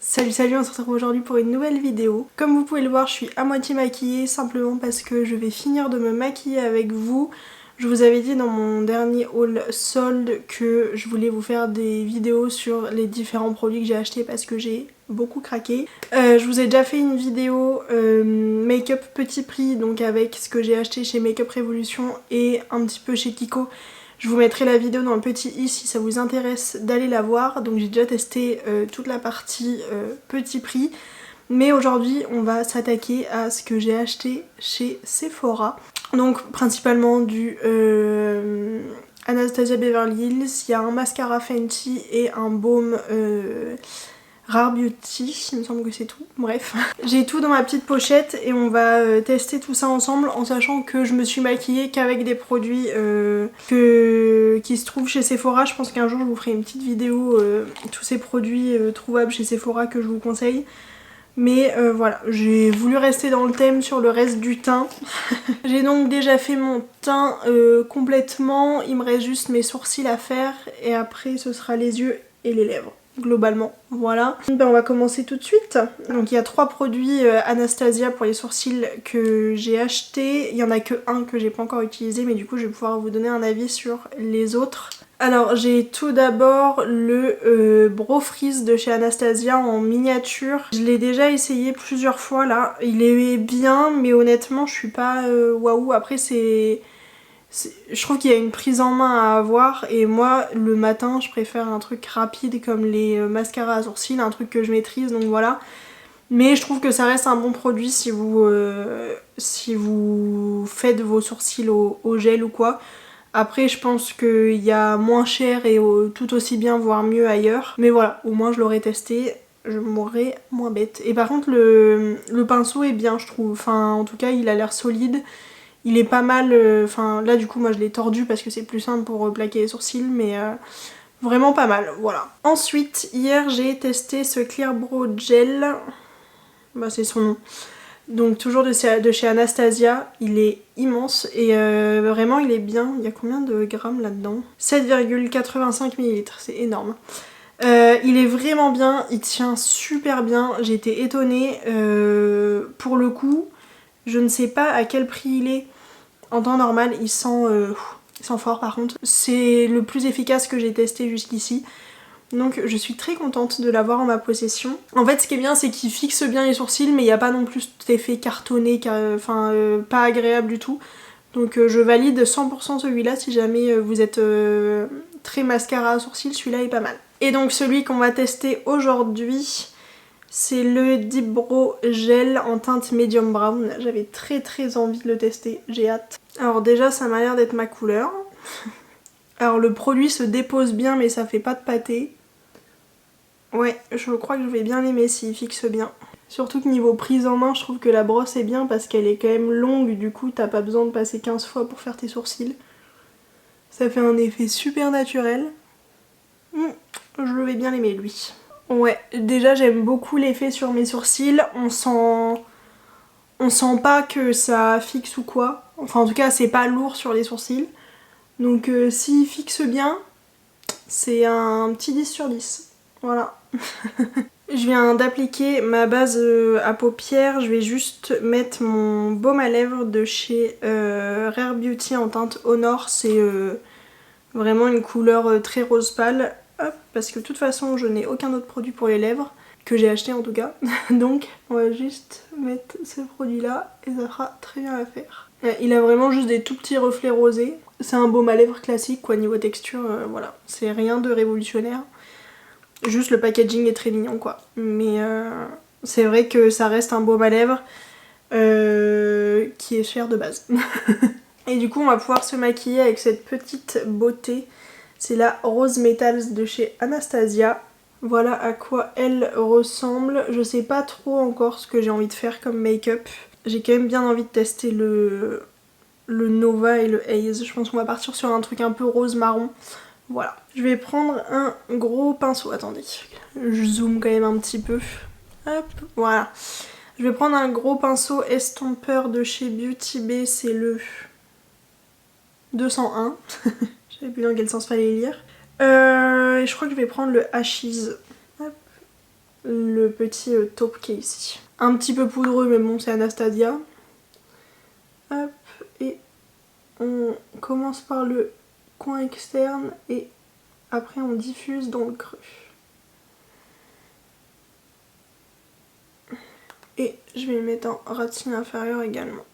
Salut, on se retrouve aujourd'hui pour une nouvelle vidéo. Comme vous pouvez le voir, je suis à moitié maquillée simplement parce que je vais finir de me maquiller avec vous. Je vous avais dit dans mon dernier haul solde que je voulais vous faire des vidéos sur les différents produits que j'ai achetés parce que j'ai beaucoup craqué. Je vous ai déjà fait une vidéo make-up petit prix, donc avec ce que j'ai acheté chez Make-up Revolution et un petit peu chez Kiko. Je vous mettrai la vidéo dans le petit i si ça vous intéresse d'aller la voir. Donc j'ai déjà testé toute la partie petit prix. Mais aujourd'hui on va s'attaquer à ce que j'ai acheté chez Sephora. Donc principalement du Anastasia Beverly Hills. Il y a un mascara Fenty et un baume Rare Beauty, il me semble que c'est tout, bref. J'ai tout dans ma petite pochette et on va tester tout ça ensemble en sachant que je me suis maquillée qu'avec des produits qui se trouvent chez Sephora. Je pense qu'un jour je vous ferai une petite vidéo, tous ces produits trouvables chez Sephora que je vous conseille. Mais voilà, j'ai voulu rester dans le thème sur le reste du teint. J'ai donc déjà fait mon teint complètement, il me reste juste mes sourcils à faire et après ce sera les yeux et les lèvres. Globalement, voilà. Ben on va commencer tout de suite. Donc il y a 3 produits Anastasia pour les sourcils que j'ai achetés. Il y en a que un que j'ai pas encore utilisé, mais du coup je vais pouvoir vous donner un avis sur les autres. Alors j'ai tout d'abord le Brow Freeze de chez Anastasia en miniature. Je l'ai déjà essayé plusieurs fois là. Il est bien, mais honnêtement je suis pas waouh. Après je trouve qu'il y a une prise en main à avoir et moi le matin je préfère un truc rapide comme les mascaras à sourcils, un truc que je maîtrise, donc voilà. Mais je trouve que ça reste un bon produit si vous faites vos sourcils au gel ou quoi. Après je pense qu'il y a moins cher et tout aussi bien voire mieux ailleurs. Mais voilà, au moins je l'aurais testé, je mourrais moins bête. Et par contre le pinceau est bien je trouve, enfin en tout cas il a l'air solide. Il est pas mal, enfin là du coup moi je l'ai tordu parce que c'est plus simple pour plaquer les sourcils, mais vraiment pas mal, voilà. Ensuite, hier j'ai testé ce Clear Brow Gel, bah c'est son nom. Donc toujours de chez Anastasia, il est immense et vraiment il est bien. Il y a combien de grammes là-dedans? 7,85 ml, c'est énorme. Il est vraiment bien, il tient super bien, j'ai été étonnée. Pour le coup, je ne sais pas à quel prix il est. En temps normal, il sent fort par contre. C'est le plus efficace que j'ai testé jusqu'ici. Donc je suis très contente de l'avoir en ma possession. En fait ce qui est bien c'est qu'il fixe bien les sourcils mais il n'y a pas non plus cet effet cartonné, pas agréable du tout. Donc je valide 100% celui-là si jamais vous êtes très mascara à sourcils, celui-là est pas mal. Et donc celui qu'on va tester aujourd'hui, c'est le Deep Brow Gel en teinte Medium Brown. J'avais très envie de le tester, j'ai hâte. Alors déjà ça m'a l'air d'être ma couleur. Alors le produit se dépose bien mais ça fait pas de pâté. Ouais, je crois que je vais bien l'aimer s'il fixe bien. Surtout que niveau prise en main, je trouve que la brosse est bien parce qu'elle est quand même longue, du coup t'as pas besoin de passer 15 fois pour faire tes sourcils. Ça fait un effet super naturel. Je vais bien l'aimer lui. Ouais, déjà j'aime beaucoup l'effet sur mes sourcils, on sent pas que ça fixe ou quoi. Enfin en tout cas c'est pas lourd sur les sourcils. Donc s'il fixe bien, c'est un petit 10 sur 10. Voilà. Je viens d'appliquer ma base à paupières, je vais juste mettre mon baume à lèvres de chez Rare Beauty en teinte Honor. C'est vraiment une couleur très rose pâle. Hop, parce que de toute façon je n'ai aucun autre produit pour les lèvres, que j'ai acheté en tout cas. Donc on va juste mettre ce produit là et ça fera très bien l'affaire. Il a vraiment juste des tout petits reflets rosés. C'est un baume à lèvres classique quoi, niveau texture, voilà. C'est rien de révolutionnaire. Juste le packaging est très mignon quoi. Mais c'est vrai que ça reste un baume à lèvres qui est cher de base. Et du coup on va pouvoir se maquiller avec cette petite beauté. C'est la Rose Metals de chez Anastasia. Voilà à quoi elle ressemble. Je sais pas trop encore ce que j'ai envie de faire comme make-up. J'ai quand même bien envie de tester le Nova et le Haze. Je pense qu'on va partir sur un truc un peu rose marron. Voilà. Je vais prendre un gros pinceau. Attendez, je zoome quand même un petit peu. Hop, voilà. Je vais prendre un gros pinceau estompeur de chez Beauty Bay. C'est le 201. J'avais plus dans quel sens fallait lire. Et je crois que je vais prendre le Ashes. Hop. le petit taupe qui est ici. Un petit peu poudreux mais bon c'est Anastasia. Hop, et on commence par le coin externe et après on diffuse dans le creux. Et je vais mettre en ras de cils inférieur également.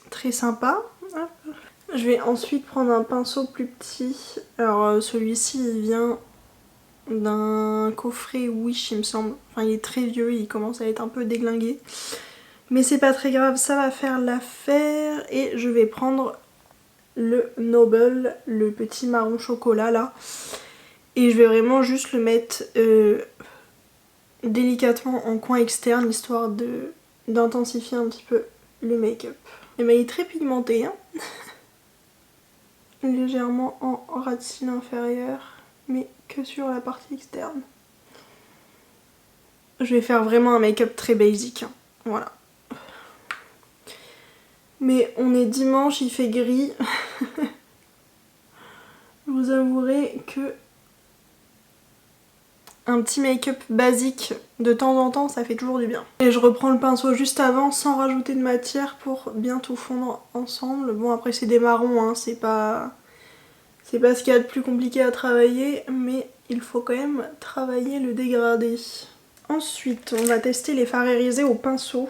Très sympa. Hop. Je vais ensuite prendre un pinceau plus petit. Alors celui-ci il vient d'un coffret Wish il me semble. Enfin il est très vieux, il commence à être un peu déglingué. Mais c'est pas très grave, ça va faire l'affaire. Et je vais prendre le Noble, le petit marron chocolat là. Et je vais vraiment juste le mettre délicatement en coin externe, histoire d'intensifier un petit peu le make-up. Et ben, il est très pigmenté, hein. Légèrement en ras de cils inférieur, mais que sur la partie externe. Je vais faire vraiment un make-up très basique, hein. Voilà. Mais on est dimanche, il fait gris. Je vous avouerai que un petit make-up basique de temps en temps, ça fait toujours du bien. Et je reprends le pinceau juste avant sans rajouter de matière pour bien tout fondre ensemble. Bon après c'est des marrons, hein, c'est pas ce qu'il y a de plus compliqué à travailler, mais il faut quand même travailler le dégradé. Ensuite on va tester les fards irisés au pinceau.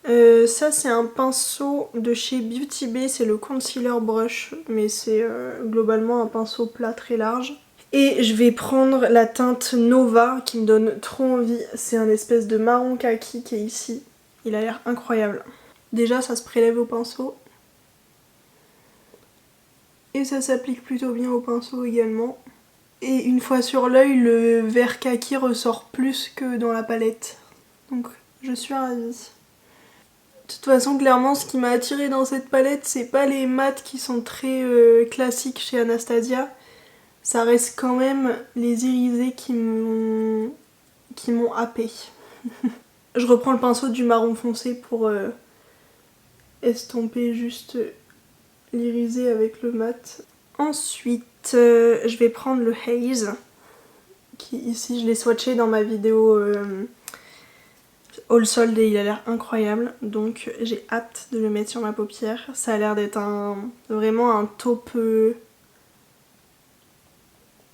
Ça c'est un pinceau de chez Beauty Bay, c'est le Concealer Brush, mais c'est globalement un pinceau plat très large. Et je vais prendre la teinte Nova qui me donne trop envie, c'est un espèce de marron kaki qui est ici. Il a l'air incroyable. Déjà ça se prélève au pinceau. Et ça s'applique plutôt bien au pinceau également. Et une fois sur l'œil, le vert kaki ressort plus que dans la palette. Donc je suis ravie. De toute façon, clairement, ce qui m'a attirée dans cette palette, c'est pas les mats qui sont très classiques chez Anastasia. Ça reste quand même les irisés qui m'ont happée. Je reprends le pinceau du marron foncé pour estomper juste l'irisé avec le mat. Ensuite, je vais prendre le Haze, qui ici je l'ai swatché dans ma vidéo All Sold et il a l'air incroyable, donc j'ai hâte de le mettre sur ma paupière. Ça a l'air d'être vraiment un taupe...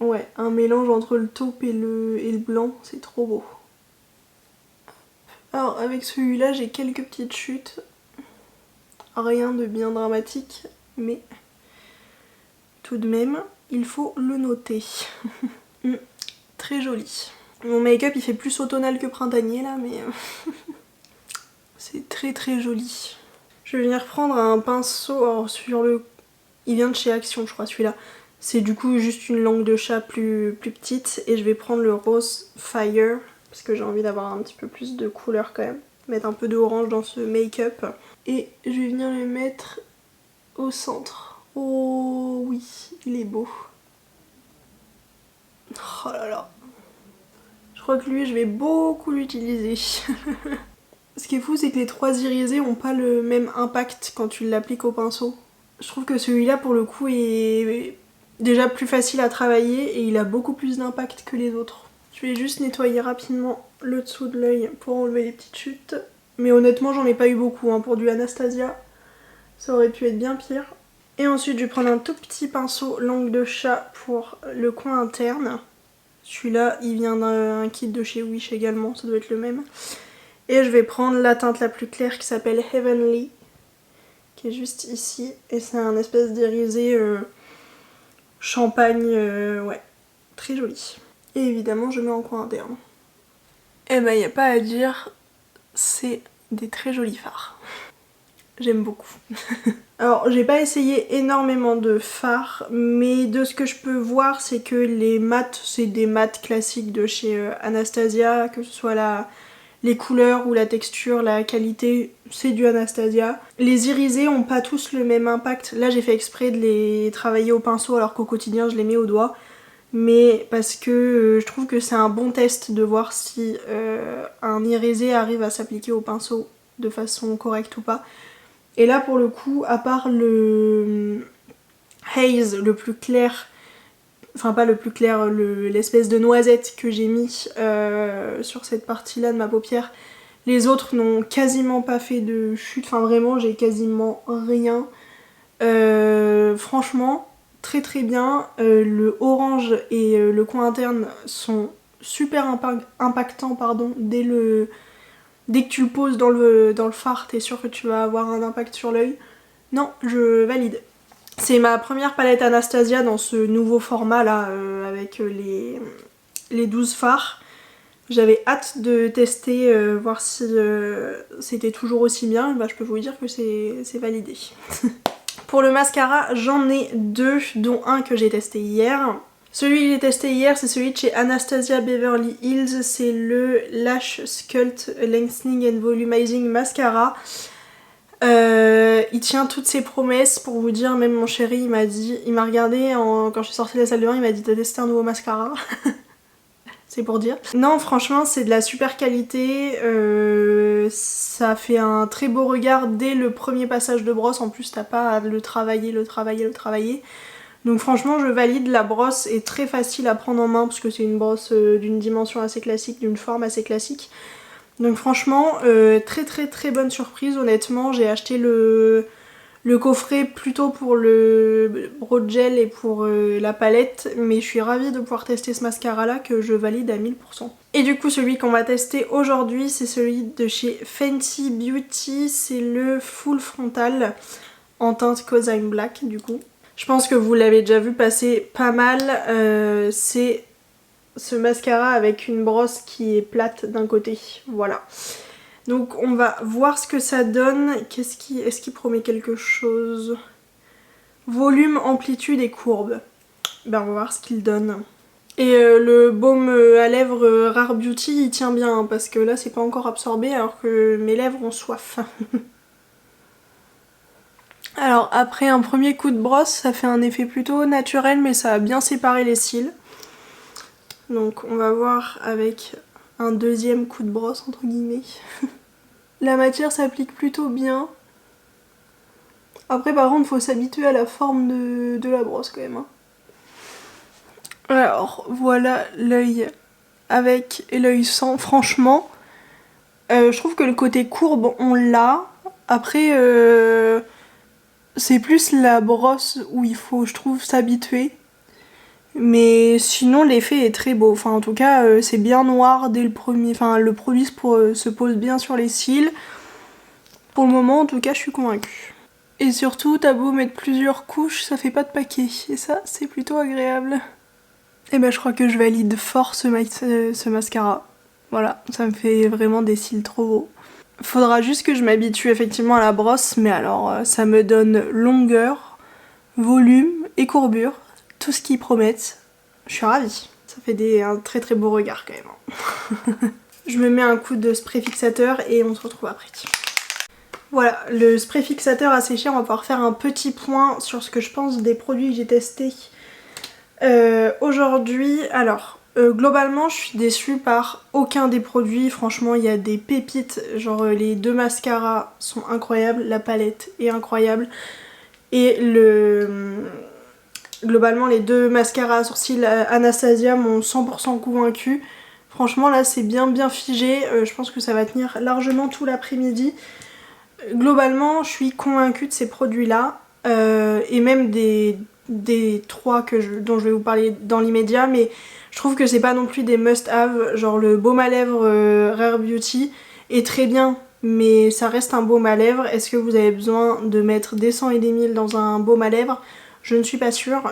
Ouais, un mélange entre le taupe et le blanc, c'est trop beau. Alors avec celui-là j'ai quelques petites chutes, rien de bien dramatique, mais tout de même il faut le noter. Très joli. Mon make-up il fait plus automnal que printanier là, mais c'est très très joli. Je vais venir prendre un pinceau, alors il vient de chez Action je crois celui-là. C'est du coup juste une langue de chat plus petite et je vais prendre le Rose Fire parce que j'ai envie d'avoir un petit peu plus de couleur quand même. Mettre un peu d'orange dans ce make-up. Et je vais venir le mettre au centre. Oh oui, il est beau. Oh là là. Je crois que lui je vais beaucoup l'utiliser. Ce qui est fou c'est que les trois irisés ont pas le même impact quand tu l'appliques au pinceau. Je trouve que celui-là pour le coup est déjà plus facile à travailler et il a beaucoup plus d'impact que les autres. Je vais juste nettoyer rapidement le dessous de l'œil pour enlever les petites chutes. Mais honnêtement j'en ai pas eu beaucoup hein, pour du Anastasia. Ça aurait pu être bien pire. Et ensuite je vais prendre un tout petit pinceau langue de chat pour le coin interne. Celui-là il vient d'un kit de chez Wish également, ça doit être le même. Et je vais prendre la teinte la plus claire qui s'appelle Heavenly, qui est juste ici. Et c'est un espèce d'irisé champagne, ouais, très joli. Et évidemment je mets en coin interne. Et bah y a pas à dire, c'est des très jolis fards. J'aime beaucoup. Alors j'ai pas essayé énormément de fards, mais de ce que je peux voir c'est que les mats c'est des mats classiques de chez Anastasia, que ce soit les couleurs ou la texture, la qualité, c'est du Anastasia. Les irisés ont pas tous le même impact. Là j'ai fait exprès de les travailler au pinceau alors qu'au quotidien je les mets au doigt. Mais parce que je trouve que c'est un bon test de voir si un irisé arrive à s'appliquer au pinceau de façon correcte ou pas. Et là pour le coup, à part le Haze le plus clair enfin pas le plus clair, l'espèce de noisette que j'ai mis sur cette partie là de ma paupière. Les autres n'ont quasiment pas fait de chute, enfin vraiment j'ai quasiment rien. Franchement très très bien, le orange et le coin interne sont super impactants pardon, dès que tu le poses dans le fard, t'es sûr que tu vas avoir un impact sur l'œil. Non, je valide. C'est ma première palette Anastasia dans ce nouveau format là, avec les 12 fards. J'avais hâte de tester, voir si c'était toujours aussi bien. Bah, je peux vous dire que c'est validé. Pour le mascara, j'en ai deux, dont un que j'ai testé hier. Celui que j'ai testé hier, c'est celui de chez Anastasia Beverly Hills. C'est le Lash Sculpt Lengthening and Volumizing Mascara. Il tient toutes ses promesses, pour vous dire. Même mon chéri il m'a regardé quand je suis sortie de la salle de bain, il m'a dit t'as testé un nouveau mascara. C'est pour dire. Non, franchement c'est de la super qualité, ça fait un très beau regard dès le premier passage de brosse. En plus t'as pas à le travailler. Donc franchement je valide, la brosse est très facile à prendre en main parce que c'est une brosse d'une dimension assez classique, d'une forme assez classique. Donc franchement très très très bonne surprise honnêtement. J'ai acheté le coffret plutôt pour le brow gel et pour la palette, mais je suis ravie de pouvoir tester ce mascara là que je valide à 1000%. Et du coup celui qu'on va tester aujourd'hui c'est celui de chez Fenty Beauty, c'est le Full Frontal en teinte Cause I'm Black du coup. Je pense que vous l'avez déjà vu passer pas mal, c'est ce mascara avec une brosse qui est plate d'un côté, voilà. Donc on va voir ce que ça donne. Est-ce qu'il promet quelque chose? Volume, amplitude et courbe. Ben on va voir ce qu'il donne. Et le baume à lèvres Rare Beauty il tient bien, hein, parce que là c'est pas encore absorbé alors que mes lèvres ont soif. Alors après un premier coup de brosse ça fait un effet plutôt naturel, mais ça a bien séparé les cils. Donc on va voir avec un deuxième coup de brosse entre guillemets. La matière s'applique plutôt bien. Après par contre faut s'habituer à la forme de la brosse quand même. Hein. Alors voilà l'œil avec et l'œil sans. Franchement je trouve que le côté courbe on l'a. Après c'est plus la brosse où il faut je trouve s'habituer. Mais sinon l'effet est très beau. Enfin en tout cas c'est bien noir dès le premier. Enfin le produit se pose bien sur les cils. Pour le moment en tout cas je suis convaincue. Et surtout t'as beau mettre plusieurs couches, ça fait pas de paquet. Et ça c'est plutôt agréable. Et ben je crois que je valide fort ce mascara. Voilà, ça me fait vraiment des cils trop beaux. Faudra juste que je m'habitue effectivement à la brosse, mais alors ça me donne longueur, volume et courbure. Tout ce qu'ils promettent. Je suis ravie. Ça fait un très très beau regard quand même. Je me mets un coup de spray fixateur et on se retrouve après. Voilà, le spray fixateur a séché, on va pouvoir faire un petit point sur ce que je pense des produits que j'ai testés aujourd'hui. Alors, globalement je suis déçue par aucun des produits, franchement il y a des pépites, genre les deux mascaras sont incroyables, la palette est incroyable et globalement les deux mascaras à sourcils Anastasia m'ont 100% convaincue. Franchement là c'est bien figé, je pense que ça va tenir largement tout l'après-midi. Globalement je suis convaincue de ces produits là et même des trois dont je vais vous parler dans l'immédiat, mais je trouve que c'est pas non plus des must-have, genre le baume à lèvres Rare Beauty est très bien mais ça reste un baume à lèvres. Est-ce que vous avez besoin de mettre des 100 et des 1000 dans un baume à lèvres? Je ne suis pas sûre.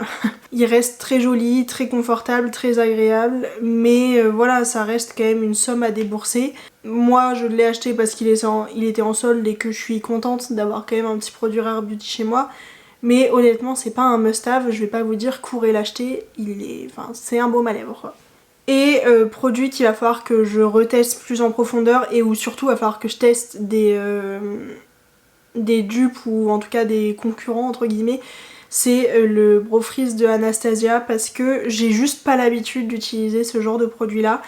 Il reste très joli, très confortable, très agréable, mais voilà, ça reste quand même une somme à débourser. Moi je l'ai acheté parce qu'il était en solde et que je suis contente d'avoir quand même un petit produit Rare Beauty chez moi. Mais honnêtement c'est pas un must-have, je vais pas vous dire courez l'acheter, c'est un baume à lèvres quoi. Et produit qu'il va falloir que je reteste plus en profondeur et où surtout il va falloir que je teste des dupes ou en tout cas des concurrents entre guillemets, c'est le Brow Freeze de Anastasia parce que j'ai juste pas l'habitude d'utiliser ce genre de produit là.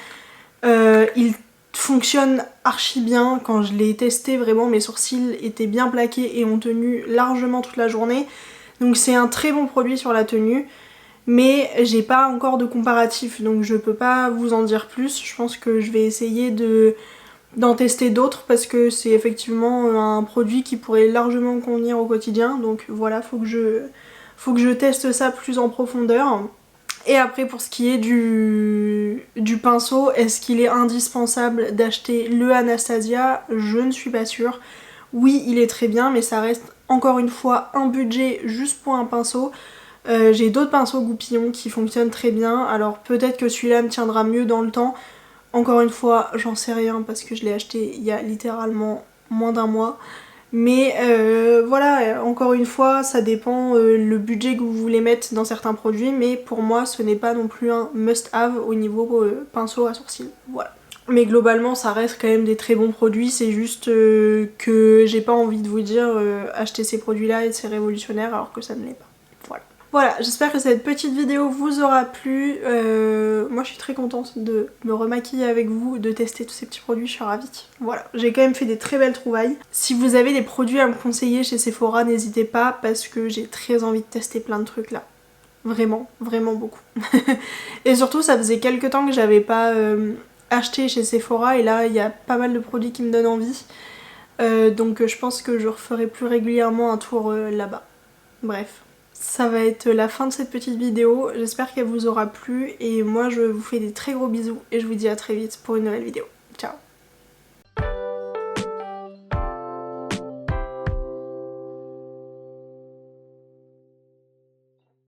Il fonctionne archi bien, quand je l'ai testé vraiment mes sourcils étaient bien plaqués et ont tenu largement toute la journée. Donc c'est un très bon produit sur la tenue. mais j'ai pas encore de comparatif, donc je peux pas vous en dire plus. Je pense que je vais essayer d'en tester d'autres parce que c'est effectivement un produit qui pourrait largement me convenir au quotidien, donc voilà, faut que je teste ça plus en profondeur. Et après pour ce qui est du pinceau, est-ce qu'il est indispensable d'acheter le Anastasia? Je ne suis pas sûre. Oui, il est très bien, mais ça reste encore une fois un budget juste pour un pinceau. J'ai d'autres pinceaux goupillons qui fonctionnent très bien, alors peut-être que celui-là me tiendra mieux dans le temps. Encore une fois, j'en sais rien parce que je l'ai acheté il y a littéralement moins d'un mois. Mais voilà, encore une fois, ça dépend le budget que vous voulez mettre dans certains produits, mais pour moi ce n'est pas non plus un must-have au niveau pinceau à sourcils. Voilà. Mais globalement ça reste quand même des très bons produits, c'est juste que j'ai pas envie de vous dire acheter ces produits là et c'est révolutionnaire alors que ça ne l'est pas. Voilà. Voilà, j'espère que cette petite vidéo vous aura plu. Moi je suis très contente de me remaquiller avec vous, de tester tous ces petits produits, je suis ravie. Voilà, j'ai quand même fait des très belles trouvailles. Si vous avez des produits à me conseiller chez Sephora, n'hésitez pas parce que j'ai très envie de tester plein de trucs là. Vraiment, vraiment beaucoup. Et surtout ça faisait quelques temps que j'avais pas acheté chez Sephora et là il y a pas mal de produits qui me donnent envie. Donc je pense que je referai plus régulièrement un tour là-bas. Bref. Ça va être la fin de cette petite vidéo, j'espère qu'elle vous aura plu et moi je vous fais des très gros bisous et je vous dis à très vite pour une nouvelle vidéo.